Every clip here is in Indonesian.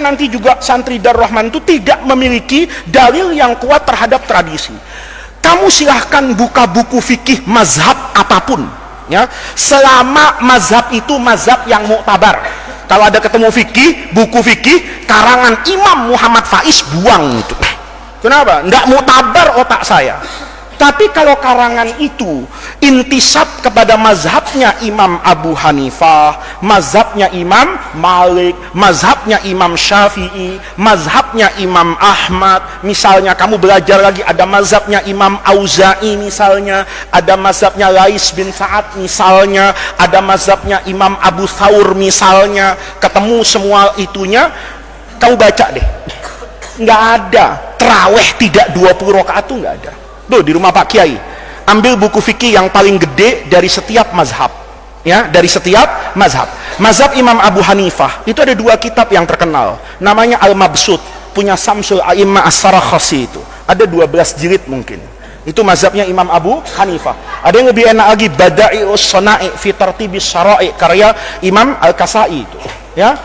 nanti juga santri Darul Rahman itu tidak memiliki dalil yang kuat terhadap tradisi. Kamu silahkan buka buku fikih mazhab apapun, ya, selama mazhab itu mazhab yang muktabar. Kalau ada ketemu fikih, buku fikih karangan Imam Muhammad Faiz, buang itu. Kenapa? Nggak muktabar otak saya. Tapi kalau karangan itu intisab kepada mazhabnya Imam Abu Hanifah, mazhabnya Imam Malik, mazhabnya Imam Syafi'i, mazhabnya Imam Ahmad, misalnya kamu belajar lagi ada mazhabnya Imam Auza'i misalnya, ada mazhabnya Lais bin Sa'ad misalnya, ada mazhabnya Imam Abu Thawr misalnya, ketemu semua itunya, kamu baca deh. Nggak ada tarawih tidak 20 rakaat tuh nggak ada. Tuh di rumah Pak Kiai, ambil buku fikih yang paling gede dari setiap mazhab, ya, dari setiap mazhab. Mazhab Imam Abu Hanifah itu ada 2 kitab yang terkenal, namanya Al-Mabsut, punya Samsul A'immah As-Sarakhsi, itu ada 12 jilid mungkin. Itu mazhabnya Imam Abu Hanifah. Ada yang lebih enak lagi, Bada'i'us Shana'i fi Tartibis Syara'i, karya Imam Al-Kasai itu, ya.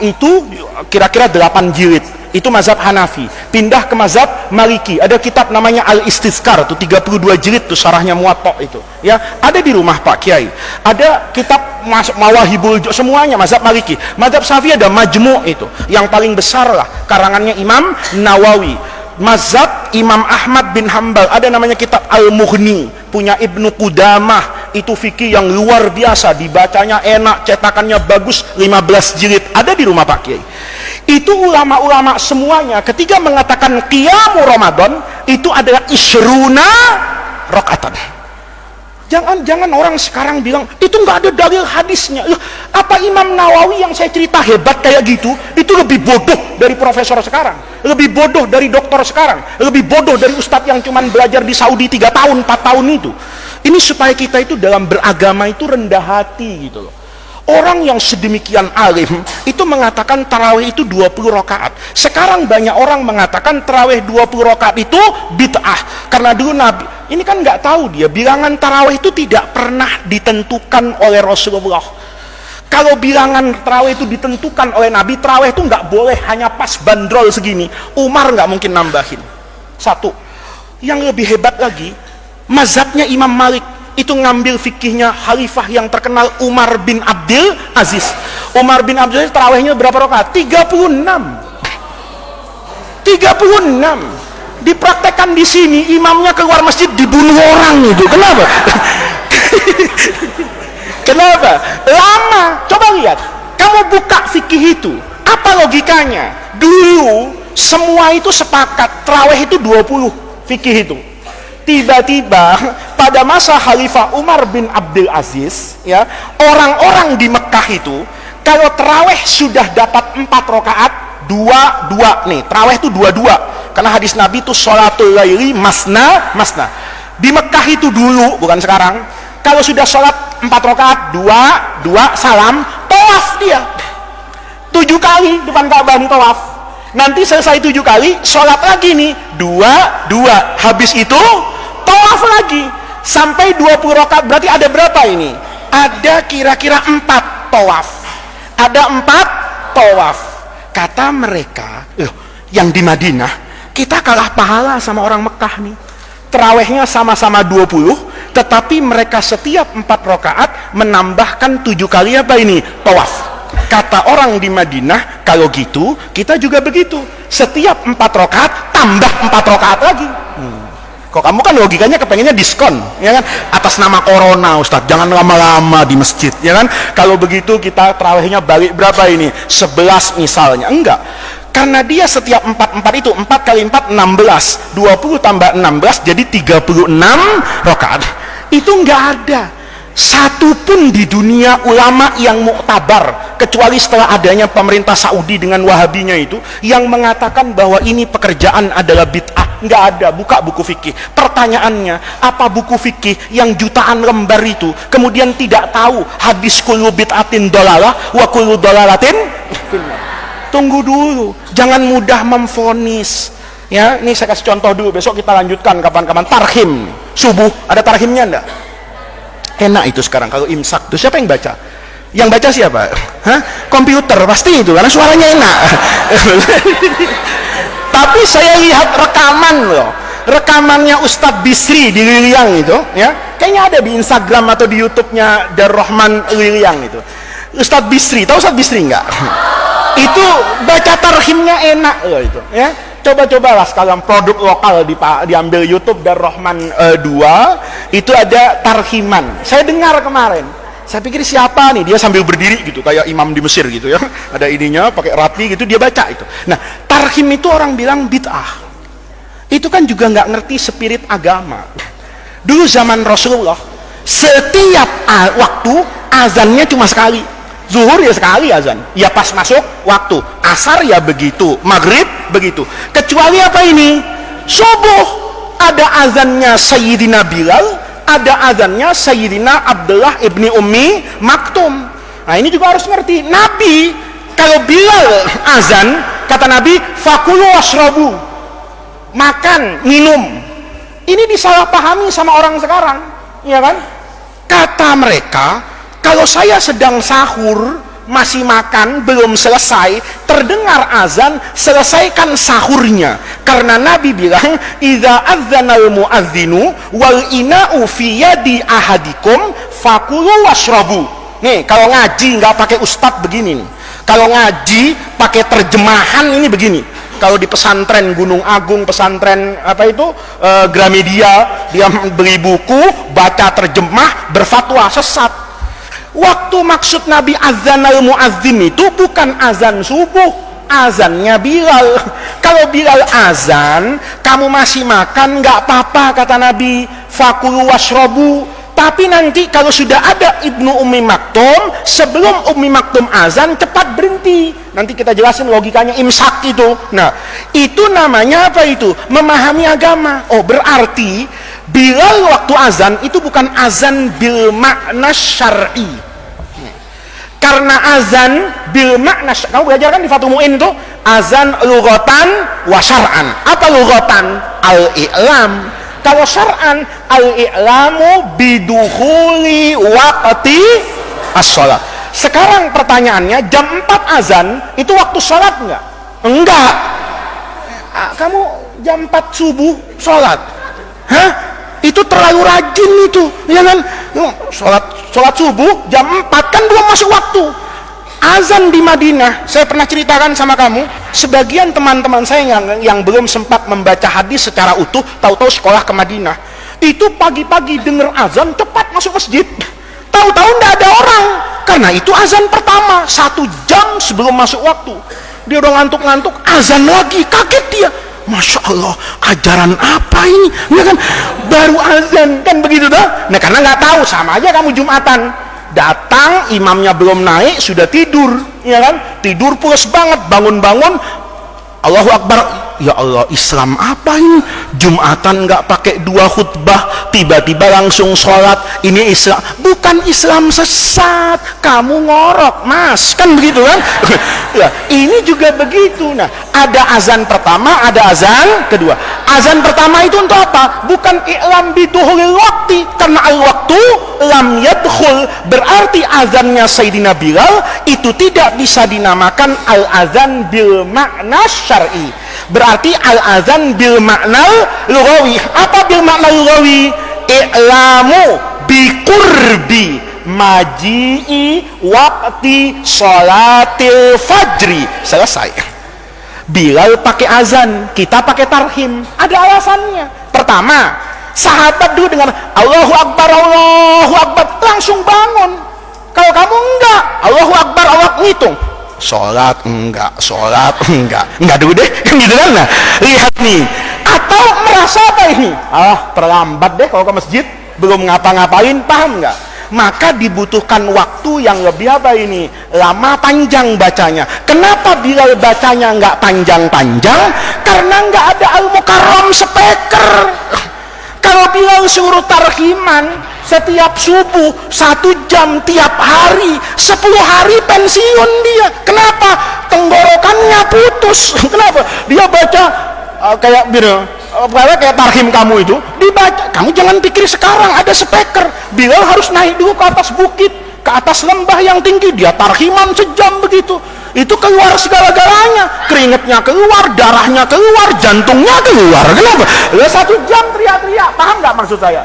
Itu kira-kira 8 jilid. Itu mazhab Hanafi. Pindah ke mazhab Maliki, ada kitab namanya Al-Istizkar, itu 32 jilid tuh syarahnya Muwatta itu, ya, ada di rumah Pak Kiai. Ada kitab Mawahibul, semuanya mazhab Maliki. Mazhab Syafi'i ada Majmu' itu, yang paling besar lah, karangannya Imam Nawawi. Mazhab Imam Ahmad bin Hambal ada namanya kitab Al-Mughni, punya Ibnu Qudamah, itu fikih yang luar biasa, dibacanya enak, cetakannya bagus, 15 jilid, ada di rumah Pak Kiai. Itu ulama-ulama semuanya ketika mengatakan qiyamu Ramadan itu adalah isyruna rakaatan. Jangan orang sekarang bilang itu nggak ada dalil hadisnya. Apa Imam Nawawi yang saya cerita hebat kayak gitu itu lebih bodoh dari profesor sekarang, lebih bodoh dari dokter sekarang, lebih bodoh dari ustadz yang cuman belajar di Saudi 3 tahun 4 tahun itu. Ini supaya kita itu dalam beragama itu rendah hati gitu loh. Orang yang sedemikian alim itu mengatakan tarawih itu 20 rakaat. Sekarang banyak orang mengatakan tarawih 20 rakaat itu bid'ah. Karena dulu Nabi, ini kan nggak tahu dia, bilangan tarawih itu tidak pernah ditentukan oleh Rasulullah. Kalau bilangan tarawih itu ditentukan oleh Nabi, tarawih itu nggak boleh hanya pas bandrol segini. Umar nggak mungkin nambahin. Satu. Yang lebih hebat lagi, mazhabnya Imam Malik itu ngambil fikihnya khalifah yang terkenal Umar bin Abdul Aziz. Umar bin Abdul Aziz tarawihnya berapa rakaat? 36. Dipraktekkan di sini, imamnya keluar masjid dibunuh orang itu. Kenapa? Kenapa? Lama. Coba lihat. Kamu buka fikih itu. Apa logikanya? Dulu semua itu sepakat tarawih itu 20 fikih itu. Tiba-tiba pada masa Khalifah Umar bin Abdul Aziz, ya, orang-orang di Mekah itu kalau tarawih sudah dapat 4 rakaat, 2 nih, tarawih itu 2 karena hadis Nabi itu sholatul laili masna. Di Mekah itu dulu, bukan sekarang, kalau sudah sholat 4 rakaat, 2 salam, tawaf dia 7 kali depan Ka'bah nih, tawaf. Nanti selesai 7 kali, sholat lagi nih, 2 habis itu tawaf lagi sampai 20 rakaat. Berarti ada berapa ini? Ada kira-kira 4 tawaf. Ada 4 tawaf. Kata mereka, yang di Madinah kita kalah pahala sama orang Mekah nih. Tarawihnya sama-sama 20, tetapi mereka setiap 4 rakaat menambahkan 7 kali apa ini? Tawaf. Kata orang di Madinah, kalau gitu kita juga begitu. Setiap 4 rakaat tambah 4 rakaat lagi. Kok kamu kan logikanya kepengennya diskon, ya kan? Atas nama corona, Ustadz, jangan lama-lama di masjid, ya kan? Kalau begitu kita tarawihnya balik berapa ini? 11 misalnya. Enggak. Karena dia setiap 4 itu 4 kali 4 16, 20 tambah 16 jadi 36 rakaat. Itu enggak ada satu pun di dunia ulama yang muktabar, kecuali setelah adanya pemerintah Saudi dengan Wahabinya itu, yang mengatakan bahwa ini pekerjaan adalah bid'ah. Nggak ada. Buka buku fikih. Pertanyaannya, apa buku fikih yang jutaan lembar itu kemudian tidak tahu hadis kullu bid'atin dolalah wa kullu dolalatin? Tunggu dulu, jangan mudah memvonis. Ya, ini saya kasih contoh dulu, besok kita lanjutkan kapan-kapan. Tarhim subuh, ada tarhimnya enggak? Enak itu sekarang kalau imsak tuh siapa yang baca? Yang baca siapa? Hah? Komputer pasti itu, karena suaranya enak. Tapi saya lihat rekaman loh, rekamannya Ustadz Bisri di Liliang itu, ya, kayaknya ada di Instagram atau di YouTube-nya Darrohman Liliang itu. Ustadz Bisri, tahu Ustadz Bisri nggak? Itu baca tarhimnya enak loh itu, ya. Coba-cobalah sekalian produk lokal diambil YouTube Darrohman 2, itu ada tarhiman. Saya dengar kemarin. Saya pikir siapa nih, dia sambil berdiri gitu kayak imam di Mesir gitu ya, ada ininya pakai rapi gitu, dia baca itu. Nah, tarhim itu orang bilang bid'ah. Itu kan juga nggak ngerti spirit agama. Dulu zaman Rasulullah, setiap waktu azannya cuma sekali. Zuhur ya sekali azan, ya pas masuk waktu. Asar ya begitu, maghrib begitu. Kecuali apa ini? Subuh ada azannya Sayyidina Bilal, ada azannya Sayyidina Abdullah ibni Ummi Maktum. Nah ini juga harus ngerti. Nabi kalau Bilal azan, kata Nabi, fakulu washrabu, makan, minum. Ini disalahpahami sama orang sekarang, ya kan? Kata mereka, kalau saya sedang sahur, masih makan, belum selesai, terdengar azan, selesaikan sahurnya. Karena Nabi bilang, idza adzanal muadzinu wal ina'u fi yadi ahadikum fakulu washrabu. Nih, kalau ngaji nggak pakai ustadz begini nih. Kalau ngaji pakai terjemahan ini begini. Kalau di pesantren Gunung Agung, pesantren apa itu, Gramedia, dia beli buku, baca terjemah, berfatwa sesat. Waktu maksud Nabi azanal muazzin itu bukan azan subuh, azannya Bilal. Kalau Bilal azan, kamu masih makan nggak apa-apa, kata Nabi, fakulu washrabu. Tapi nanti kalau sudah ada Ibnu Ummi Maktum, sebelum Ummi Maktum azan, cepat berhenti. Nanti kita jelasin logikanya imsak itu. Nah, itu namanya apa itu? Memahami agama. Oh, berarti Bilal waktu azan itu bukan azan bil makna syar'i. Karena azan bil makna, kamu belajar kan di Fathul Mu'in tuh, azan lughatan wa syar'an. Apa lughatan? Al-i'lam. Kalau syar'an, al-i'lamu bidukhuli waqti as-shalat. Sekarang pertanyaannya, jam 4 azan itu waktu sholat enggak? Enggak. Kamu jam 4 subuh sholat? Hah? Itu terlalu rajin itu, ya kan? Sholat subuh jam 4 kan belum masuk waktu. Azan di Madinah, saya pernah ceritakan sama kamu, sebagian teman-teman saya yang belum sempat membaca hadis secara utuh, tahu-tahu sekolah ke Madinah, itu pagi-pagi dengar azan cepat masuk masjid, tahu-tahu tidak ada orang, karena itu azan pertama 1 jam sebelum masuk waktu. Dia udah ngantuk-ngantuk, azan lagi, kaget dia. Masya Allah, ajaran apa ini? Ya kan, baru azan kan begitu dah. Nah karena nggak tahu, sama aja kamu Jumatan, datang imamnya belum naik sudah tidur, ya kan? Tidur pulas banget, bangun-bangun, Allahu Akbar. Ya Allah, Islam apa ini? Jumatan nggak pakai 2 khutbah, tiba-tiba langsung sholat. Ini Islam? Bukan Islam sesat, kamu ngorok mas, kan begitu kan? Ya, ini juga begitu. Nah, ada azan pertama, ada azan kedua. Azan pertama itu untuk apa? Bukan i'lam biduhulil waqti, karena al-waqtu lam yadkhul, berarti azannya Sayyidina Bilal itu tidak bisa dinamakan al-azan bil makna syar'i. Berarti al-azan bil makna lughawi. Apa bil makna lughawi? I'lamu bi qurbi maji'i waqti sholatil fajri. Selesai. Bilal pakai azan, kita pakai tarhim. Ada alasannya. Pertama, sahabat dulu dengan Allahu Akbar, Allahu Akbar, langsung bangun. Kalau kamu enggak, Allahu Akbar, Allah ngitung. Sholat enggak dulu deh, kan gitu kan? Nah, lihat nih, atau merasa apa ini? Terlambat deh kalau ke masjid, belum ngapa-ngapain, paham enggak? Maka dibutuhkan waktu yang lebih apa ini? Lama panjang bacanya. Kenapa Bilal bacanya enggak panjang-panjang? Karena enggak ada al-mukarram speaker. Kalau Bilal suruh tarhiman setiap subuh 1 jam tiap hari, 10 hari pensiun dia. Kenapa? Tenggorokannya putus. Kenapa? Dia baca kayak gitu, kayak tarhim kamu itu dibaca. Kamu jangan pikir sekarang ada speaker. Bilal harus naik dulu ke atas bukit, ke atas lembah yang tinggi, dia tarhiman sejam begitu. Itu keluar segala-galanya, keringetnya keluar, darahnya keluar, jantungnya keluar. Kenapa? 1 jam teriak-teriak. Paham nggak maksud saya?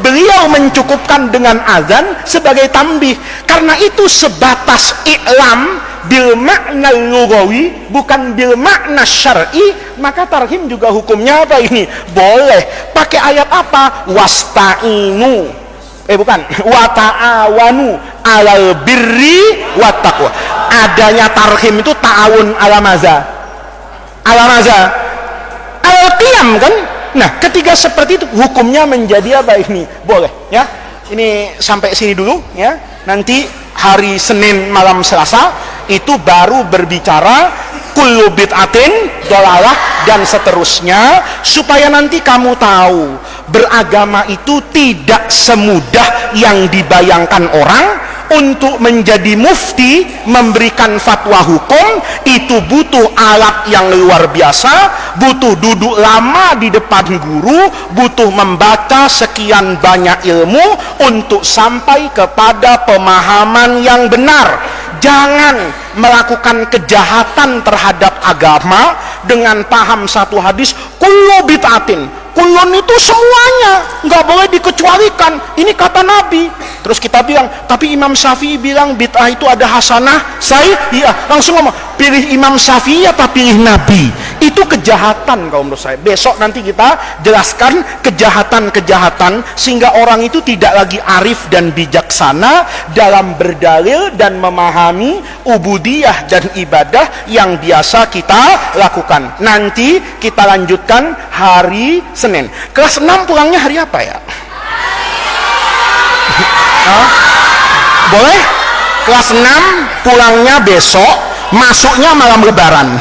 Beliau mencukupkan dengan azan sebagai tambih. Karena itu sebatas i'lam bil makna lughawi, bukan bil makna syar'i. Maka tarhim juga hukumnya apa ini? Boleh. Pakai ayat apa? Wasta'inu, bukan, wa ta'awanu alal birri wat taqwa. Adanya tarhim itu ta'awun ala maza, al qiyam kan. Nah, ketika seperti itu hukumnya menjadi apa ini? Boleh, ya. Ini sampai sini dulu, ya. Nanti hari Senin malam Selasa itu baru berbicara kullu bid'atin dolalah dan seterusnya, supaya nanti kamu tahu beragama itu tidak semudah yang dibayangkan orang. Untuk menjadi mufti, memberikan fatwa hukum, itu butuh alat yang luar biasa, butuh duduk lama di depan guru, butuh membaca sekian banyak ilmu untuk sampai kepada pemahaman yang benar. Jangan melakukan kejahatan terhadap agama dengan paham satu hadis kullu bid'atin. Kulun itu semuanya, nggak boleh dikecualikan. Ini kata Nabi. Terus kita bilang, tapi Imam Syafi'i bilang bid'ah itu ada hasanah. Iya, langsung ngomong, pilih Imam Syafi'i apa pilih Nabi? Itu kejahatan kalau menurut saya. Besok nanti kita jelaskan kejahatan-kejahatan sehingga orang itu tidak lagi arif dan bijaksana dalam berdalil dan memahami ubudiyah dan ibadah yang biasa kita lakukan. Nanti kita lanjutkan hari Senin. Kelas 6 pulangnya hari apa ya? Boleh? Kelas 6 pulangnya besok, masuknya malam lebaran.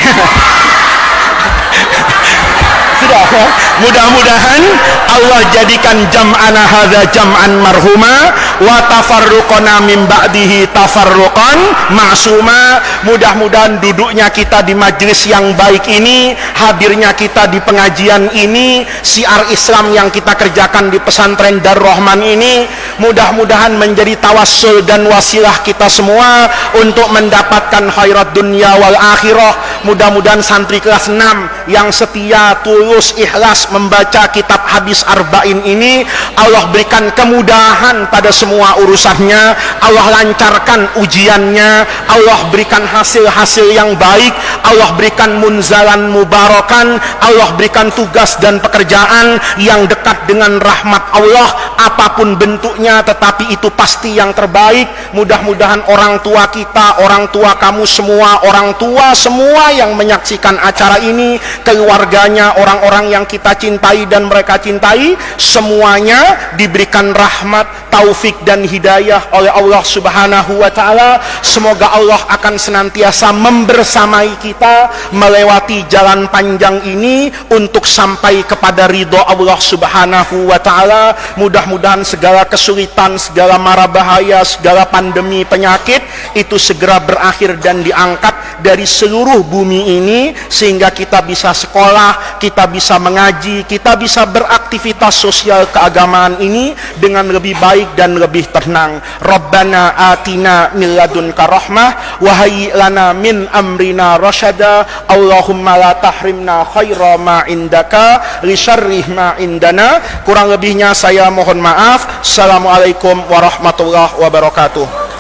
Sudah, ya? Mudah-mudahan Allah jadikan jam'ana hadza jam'an marhuma wa tafarruqana min ba'dihi tafarruqan ma'suma. Mudah-mudahan duduknya kita di majelis yang baik ini, hadirnya kita di pengajian ini, syiar Islam yang kita kerjakan di pesantren Darul Rahman ini, mudah-mudahan menjadi tawassul dan wasilah kita semua untuk mendapatkan khairat dunia wal akhirah. Mudah-mudahan santri kelas 6 yang setia, tulus, ikhlas membaca kitab hadis arba'in ini, Allah berikan kemudahan pada semua urusannya, Allah lancarkan ujiannya, Allah berikan hasil-hasil yang baik, Allah berikan munzalan mubarakan, Allah berikan tugas dan pekerjaan yang dekat dengan rahmat Allah, apapun bentuknya tetapi itu pasti yang terbaik. Mudah-mudahan orang tua kita, orang tua kamu semua, orang tua semua yang menyaksikan acara ini, keluarganya, orang-orang yang kita cintai dan mereka cintai, semuanya diberikan rahmat, taufik dan hidayah oleh Allah Subhanahu wa taala. Semoga Allah akan senantiasa membersamai kita melewati jalan panjang ini untuk sampai kepada ridho Allah Subhanahu wa taala. Mudah-mudahan segala kesulitan, segala mara bahaya, segala pandemi penyakit itu segera berakhir dan diangkat dari seluruh bumi ini, sehingga kita bisa sekolah, kita bisa mengaji, kita bisa beraktivitas sosial keagamaan ini dengan lebih baik dan lebih tenang. Rabbana atina min ladunka rahmah wa hayyi lana min amrina rasyada. Allahumma la tahrimna khaira ma indaka li syarri ma indana. Kurang lebihnya saya mohon maaf. Assalamualaikum warahmatullahi wabarakatuh.